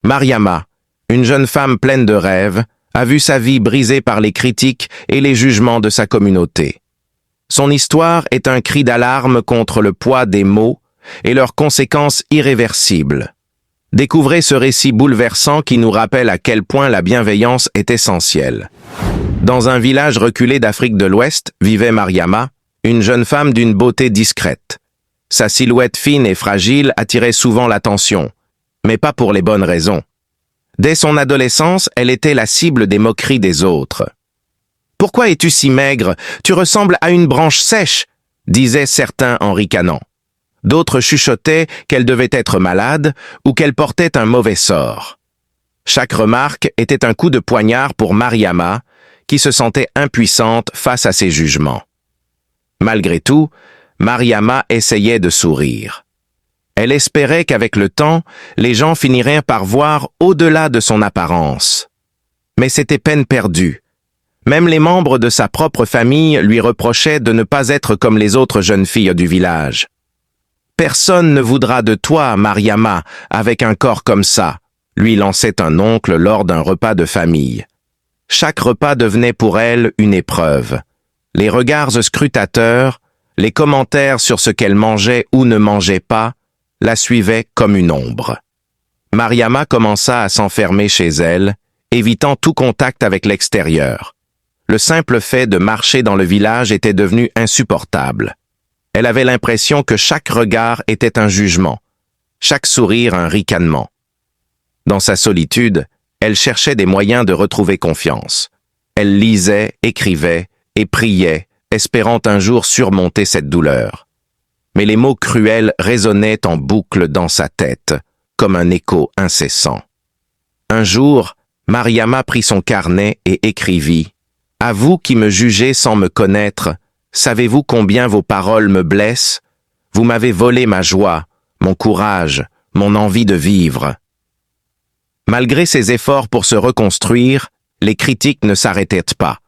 Mariama, une jeune femme pleine de rêves, a vu sa vie brisée par les critiques et les jugements de sa communauté. Son histoire est un cri d'alarme contre le poids des mots et leurs conséquences irréversibles. Découvrez ce récit bouleversant qui nous rappelle à quel point la bienveillance est essentielle. Dans un village reculé d'Afrique de l'Ouest vivait Mariama, une jeune femme d'une beauté discrète. Sa silhouette fine et fragile attirait souvent l'attention, mais pas pour les bonnes raisons. Dès son adolescence, elle était la cible des moqueries des autres. « Pourquoi es-tu si maigre? Tu ressembles à une branche sèche !» disaient certains en ricanant. D'autres chuchotaient qu'elle devait être malade ou qu'elle portait un mauvais sort. Chaque remarque était un coup de poignard pour Mariama, qui se sentait impuissante face à ces jugements. Malgré tout, Mariama essayait de sourire. Elle espérait qu'avec le temps, les gens finiraient par voir au-delà de son apparence. Mais c'était peine perdue. Même les membres de sa propre famille lui reprochaient de ne pas être comme les autres jeunes filles du village. « Personne ne voudra de toi, Mariama, avec un corps comme ça », lui lançait un oncle lors d'un repas de famille. Chaque repas devenait pour elle une épreuve. Les regards scrutateurs, les commentaires sur ce qu'elle mangeait ou ne mangeait pas, la suivaient comme une ombre. Mariama commença à s'enfermer chez elle, évitant tout contact avec l'extérieur. Le simple fait de marcher dans le village était devenu insupportable. Elle avait l'impression que chaque regard était un jugement, chaque sourire un ricanement. Dans sa solitude, elle cherchait des moyens de retrouver confiance. Elle lisait, écrivait et priait, espérant un jour surmonter cette douleur. Mais les mots cruels résonnaient en boucle dans sa tête, comme un écho incessant. Un jour, Mariama prit son carnet et écrivit « À vous qui me jugez sans me connaître, savez-vous combien vos paroles me blessent? Vous m'avez volé ma joie, mon courage, mon envie de vivre. » Malgré ses efforts pour se reconstruire, les critiques ne s'arrêtaient pas.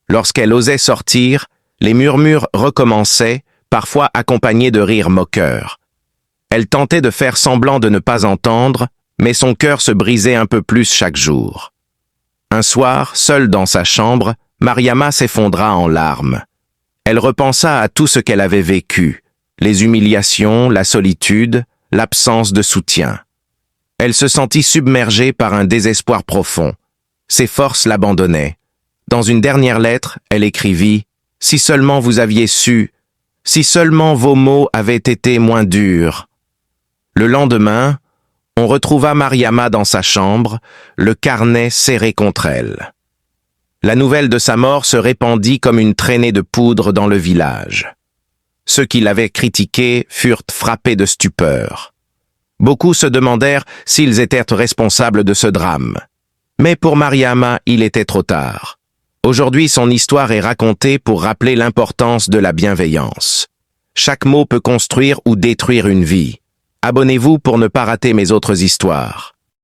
Lorsqu'elle osait sortir, les murmures recommençaient, parfois accompagnés de rires moqueurs. Elle tentait de faire semblant de ne pas entendre, mais son cœur se brisait un peu plus chaque jour. Un soir, seule dans sa chambre, Mariama s'effondra en larmes. Elle repensa à tout ce qu'elle avait vécu, les humiliations, la solitude, l'absence de soutien. Elle se sentit submergée par un désespoir profond. Ses forces l'abandonnaient. Dans une dernière lettre, elle écrivit « Si seulement vous aviez su, si seulement vos mots avaient été moins durs. » Le lendemain, on retrouva Mariama dans sa chambre, le carnet serré contre elle. La nouvelle de sa mort se répandit comme une traînée de poudre dans le village. Ceux qui l'avaient critiquée furent frappés de stupeur. Beaucoup se demandèrent s'ils étaient responsables de ce drame. Mais pour Mariama, il était trop tard. Aujourd'hui, son histoire est racontée pour rappeler l'importance de la bienveillance. Chaque mot peut construire ou détruire une vie. Abonnez-vous pour ne pas rater mes autres histoires.